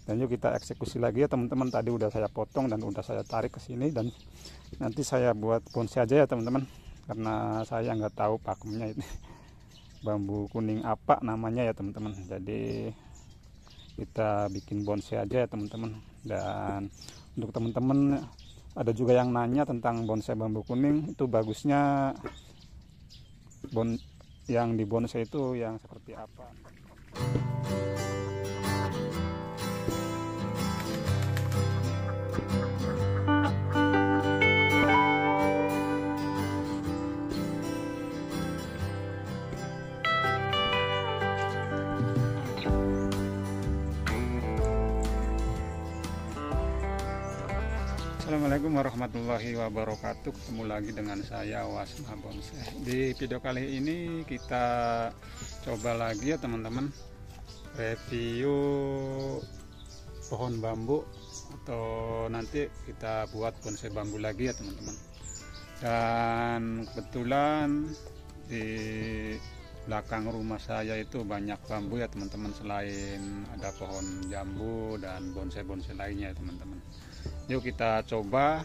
Dan yuk kita eksekusi lagi ya teman-teman. Tadi udah saya potong dan udah saya tarik ke sini, dan nanti saya buat bonsai aja ya teman-teman, karena saya nggak tahu pakemnya ini bambu kuning apa namanya ya teman-teman. Jadi kita bikin bonsai aja ya teman-teman. Dan untuk teman-teman, ada juga yang nanya tentang bonsai bambu kuning, itu bagusnya yang di bonsai itu yang seperti apa. Assalamualaikum warahmatullahi wabarakatuh. Ketemu lagi dengan saya Wasma Bonsai. Di video kali ini kita coba lagi ya teman-teman, review pohon bambu, atau nanti kita buat bonsai bambu lagi ya teman-teman. Dan kebetulan di belakang rumah saya itu banyak bambu ya teman-teman, selain ada pohon jambu dan bonsai-bonsai lainnya ya teman-teman. Yuk kita coba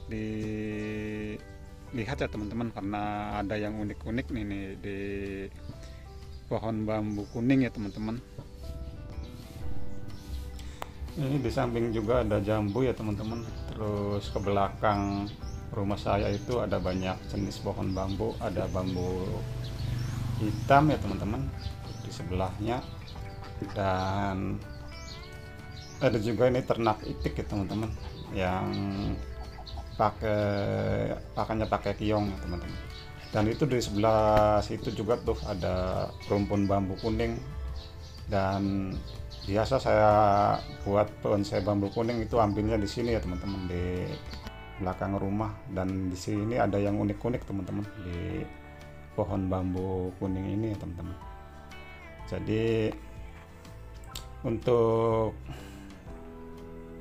dilihat ya teman-teman, karena ada yang unik-unik nih di pohon bambu kuning ya teman-teman. Ini di samping juga ada jambu ya teman-teman. Terus ke belakang rumah saya itu ada banyak jenis pohon bambu, ada bambu hitam ya teman-teman di sebelahnya, dan ada juga ini ternak itik ya teman-teman, yang pakannya pakai kiong ya teman-teman. Dan itu di sebelah situ juga tuh ada rumpun bambu kuning, dan biasa saya buat bonsai bambu kuning itu ambilnya di sini ya teman-teman, di belakang rumah. Dan di sini ada yang unik-unik teman-teman di pohon bambu kuning ini ya teman-teman. Jadi untuk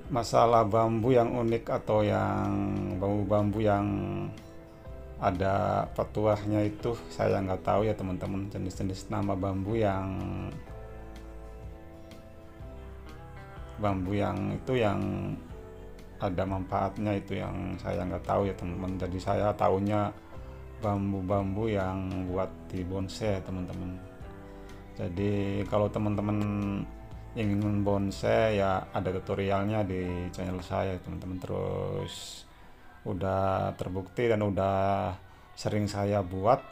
masalah bambu yang unik atau yang bambu-bambu yang ada petuahnya itu saya nggak tahu ya teman-teman, jenis-jenis nama bambu yang itu yang ada manfaatnya itu yang saya nggak tahu ya teman-teman. Jadi saya taunya bambu-bambu yang buat di bonsai ya teman-teman. Jadi kalau teman-teman ingin bonsai ya ada tutorialnya di channel saya teman-teman. Terus udah terbukti dan udah sering saya buat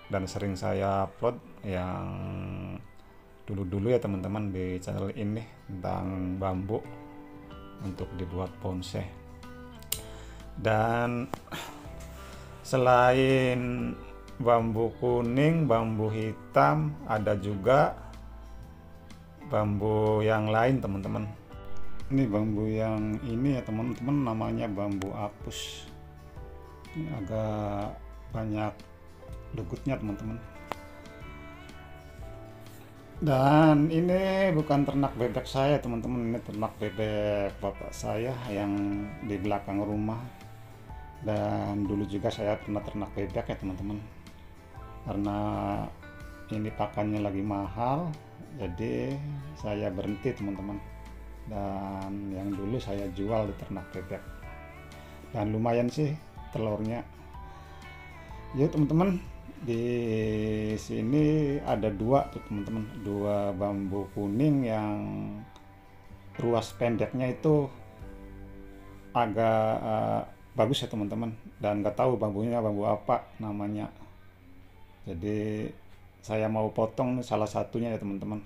dan sering saya upload yang dulu-dulu ya teman-teman di channel ini tentang bambu untuk dibuat bonsai. Dan selain bambu kuning, bambu hitam, ada juga bambu yang lain teman-teman. Ini bambu yang ini ya teman-teman, namanya bambu apus. Ini agak banyak legutnya teman-teman. Dan ini bukan ternak bebek saya teman-teman, ini ternak bebek bapak saya yang di belakang rumah. Dan dulu juga saya pernah ternak bebek ya teman-teman, karena ini pakannya lagi mahal, jadi saya berhenti teman-teman. Dan yang dulu saya jual di ternak bebek, dan lumayan sih telurnya. Yuk teman-teman, di sini ada dua tuh teman-teman, dua bambu kuning yang ruas pendeknya itu agak bagus ya teman-teman, dan nggak tahu bambunya bambu apa namanya. Jadi saya mau potong salah satunya ya teman-teman.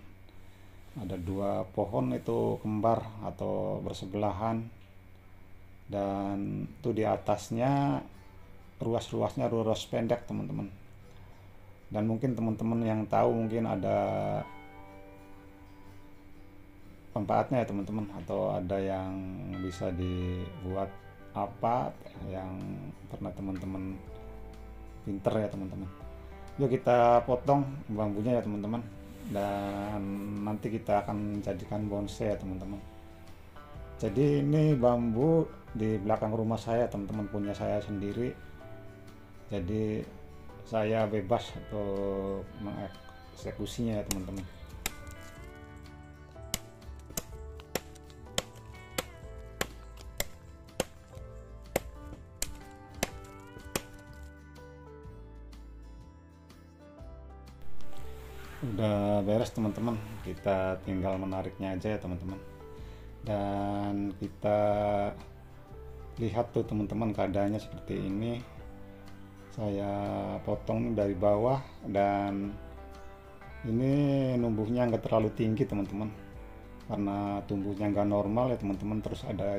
Ada dua pohon itu kembar atau bersebelahan, dan itu di atasnya ruas-ruasnya ruas pendek teman-teman. Dan mungkin teman-teman yang tahu mungkin ada manfaatnya ya teman-teman, atau ada yang bisa dibuat apa yang pernah teman-teman pinter ya teman-teman. Yuk kita potong bambunya ya teman-teman, dan nanti kita akan jadikan bonsai ya teman-teman. Jadi ini bambu di belakang rumah saya teman-teman, punya saya sendiri. Jadi saya bebas untuk mengeksekusinya ya teman-teman. Udah beres teman-teman, kita tinggal menariknya aja ya teman-teman. Dan kita lihat tuh teman-teman, keadaannya seperti ini. Saya potong dari bawah, dan ini numbuhnya nggak terlalu tinggi teman-teman, karena tumbuhnya nggak normal ya teman-teman. Terus ada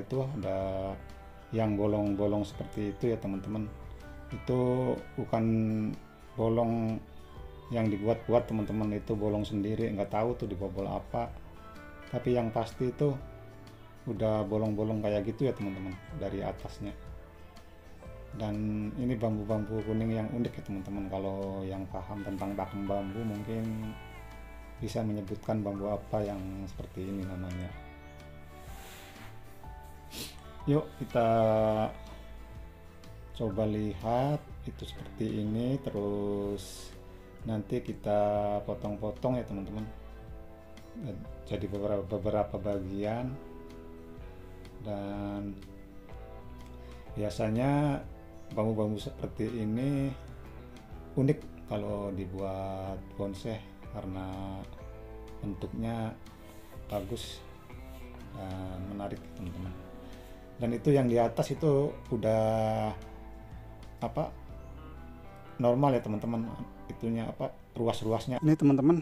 yang bolong-bolong seperti itu ya teman-teman. Itu bukan bolong yang dibuat-buat teman-teman, itu bolong sendiri, nggak tahu tuh dibobol apa. Tapi yang pasti itu udah bolong-bolong kayak gitu ya teman-teman dari atasnya. Dan ini bambu-bambu kuning yang unik ya teman-teman. Kalau yang paham tentang pakem bambu mungkin bisa menyebutkan bambu apa yang seperti ini namanya. Yuk kita coba lihat itu seperti ini. Terus nanti kita potong-potong ya teman-teman, jadi beberapa bagian. Dan biasanya bambu-bambu seperti ini unik kalau dibuat bonsai, karena bentuknya bagus dan menarik teman-teman. Dan itu yang di atas itu udah normal ya teman-teman, itunya ruas-ruasnya. Ini teman-teman,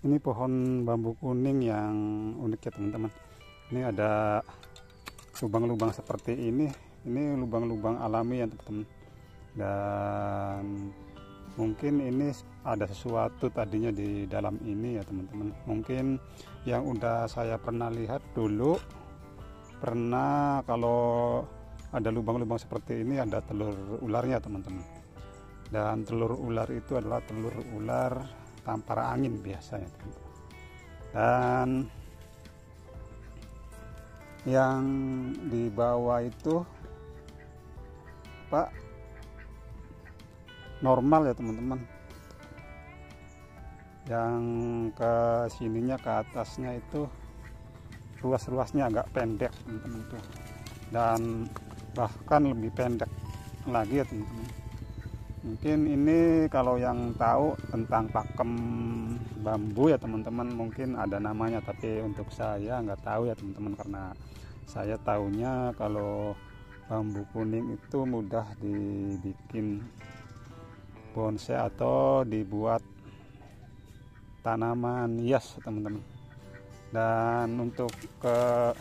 ini pohon bambu kuning yang unik ya teman-teman. Ini ada lubang-lubang seperti ini lubang-lubang alami ya teman-teman. Dan mungkin ini ada sesuatu tadinya di dalam ini ya teman-teman. Mungkin yang udah saya pernah lihat dulu, kalau ada lubang-lubang seperti ini ada telur ularnya teman-teman. Dan telur ular itu adalah telur ular tampar angin biasanya teman-teman. Dan yang di bawah itu normal ya teman-teman. Yang ke sininya, ke atasnya itu ruas-ruasnya agak pendek teman-teman tuh. Dan bahkan lebih pendek lagi ya teman-teman. Mungkin ini kalau yang tahu tentang pakem bambu ya teman-teman mungkin ada namanya, tapi untuk saya nggak tahu ya teman-teman, karena saya taunya kalau bambu kuning itu mudah dibikin bonsai atau dibuat tanaman hias teman-teman. Dan untuk ke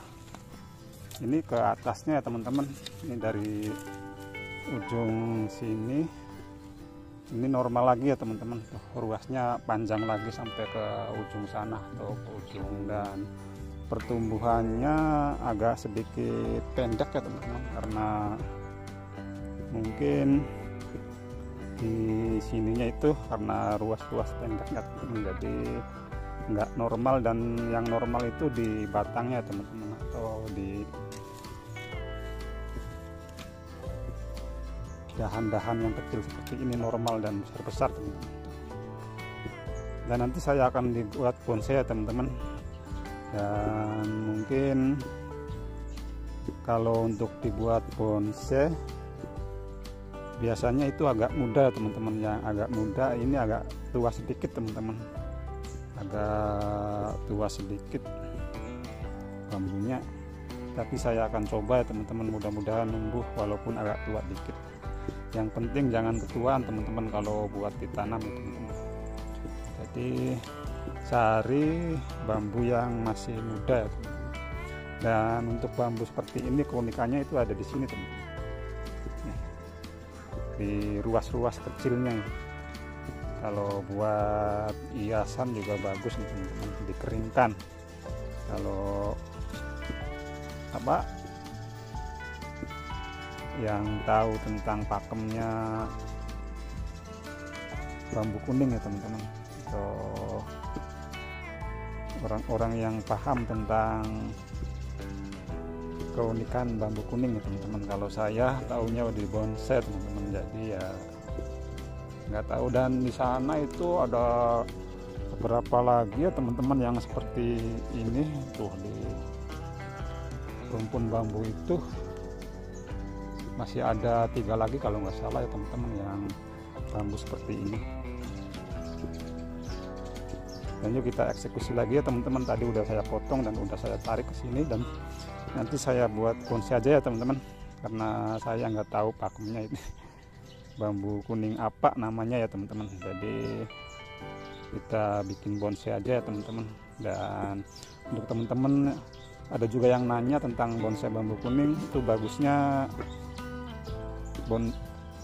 atasnya ya teman-teman, ini dari ujung sini ini normal lagi ya teman-teman. Ruasnya panjang lagi sampai ke ujung sana atau ke ujung, dan pertumbuhannya agak sedikit pendek ya teman-teman, karena mungkin di sininya itu karena ruas-ruas pendeknya teman-teman, jadi nggak normal. Dan yang normal itu di batangnya teman-teman, atau di dahan-dahan yang kecil seperti ini normal dan besar-besar teman-teman. Dan nanti saya akan dibuat bonsai ya teman-teman. Dan mungkin kalau untuk dibuat bonsai biasanya itu agak muda teman-teman. Yang agak muda ini agak tua sedikit teman-teman, agak tua sedikit bambunya. Tapi saya akan coba ya teman-teman, mudah-mudahan numbuh walaupun agak tua dikit. Yang penting jangan ketuaan teman-teman kalau buat ditanam teman-teman. Jadi cari bambu yang masih muda ya teman-teman. Dan untuk bambu seperti ini keunikannya itu ada di sini teman-teman, di ruas-ruas kecilnya. Kalau buat hiasan juga bagus nih teman-teman, dikeringkan. Kalau yang tahu tentang pakemnya bambu kuning ya teman-teman, atau orang-orang yang paham tentang keunikan bambu kuning ya teman-teman. Kalau saya taunya di bonsai teman-teman, jadi ya nggak tahu. Dan di sana itu ada beberapa lagi ya teman-teman yang seperti ini tuh, di rumpun bambu itu masih ada 3 lagi kalau nggak salah ya teman-teman, yang bambu seperti ini. Dan yuk kita eksekusi lagi ya teman-teman. Tadi udah saya potong dan udah saya tarik ke sini, dan nanti saya buat bonsai aja ya teman-teman, karena saya nggak tahu pakemnya ini bambu kuning apa namanya ya teman-teman. Jadi kita bikin bonsai aja ya teman-teman. Dan untuk teman-teman ada juga yang nanya tentang bonsai bambu kuning, itu bagusnya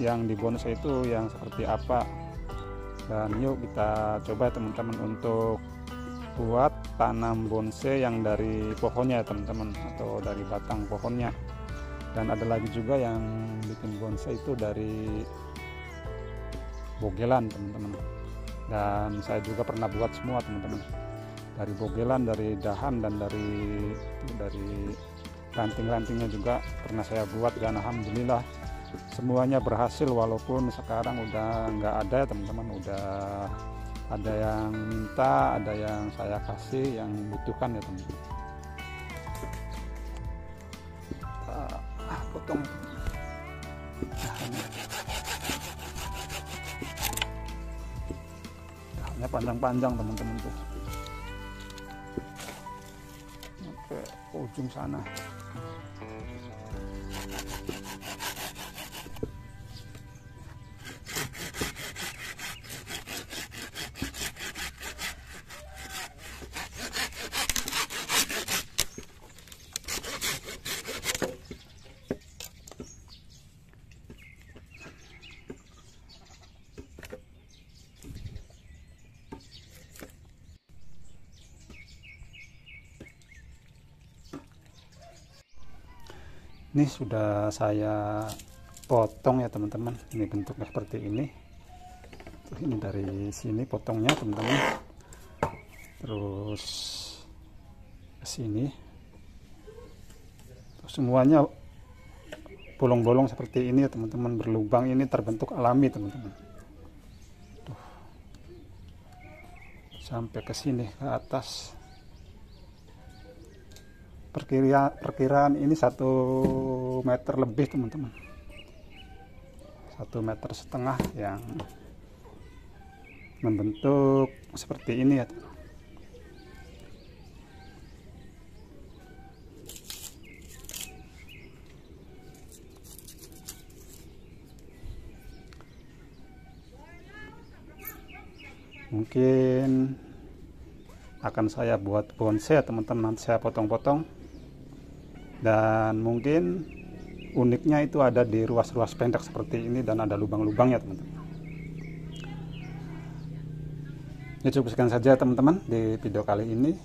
yang di bonsai itu yang seperti apa. Dan yuk kita coba ya teman-teman untuk buat tanam bonsai yang dari pohonnya ya teman-teman, atau dari batang pohonnya. Dan ada lagi juga yang bikin bonsai itu dari bogelan teman-teman, dan saya juga pernah buat semua teman-teman, dari bogelan, dari dahan, dan dari ranting-rantingnya juga pernah saya buat. Dan alhamdulillah semuanya berhasil, walaupun sekarang udah nggak ada ya teman-teman, udah ada yang minta, ada yang saya kasih yang butuhkan ya teman-teman. Potong dahannya panjang-panjang teman-teman tuh, sampai ke ujung sana. Ini sudah saya potong ya teman-teman. Ini bentuknya seperti ini. Ini dari sini potongnya teman-teman, terus ke sini, terus semuanya bolong-bolong seperti ini ya teman-teman, berlubang. Ini terbentuk alami teman-teman. Sampai ke sini ke atas. Perkiraan ini 1 meter lebih teman-teman, 1,5 meter yang membentuk seperti ini ya. Mungkin akan saya buat bonsai ya teman-teman, nanti saya potong-potong. Dan mungkin uniknya itu ada di ruas-ruas pendek seperti ini, dan ada lubang-lubangnya teman-teman. Ini cukup sekian saja teman-teman di video kali ini.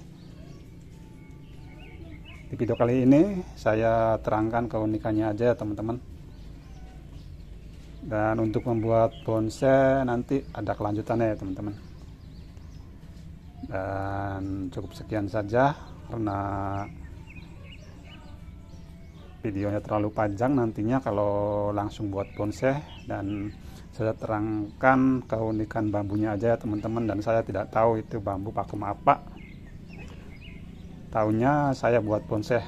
Di video kali ini saya terangkan keunikannya aja teman-teman. Dan untuk membuat bonsai nanti ada kelanjutannya ya teman-teman. Dan cukup sekian saja, karena videonya terlalu panjang nantinya kalau langsung buat bonsai. Dan saya terangkan keunikan bambunya aja ya teman-teman, dan saya tidak tahu itu bambu pakem apa, taunya saya buat bonsai.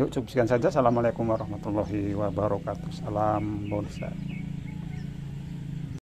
Yuk cukup sekian saja. Assalamualaikum warahmatullahi wabarakatuh. Salam bonsai.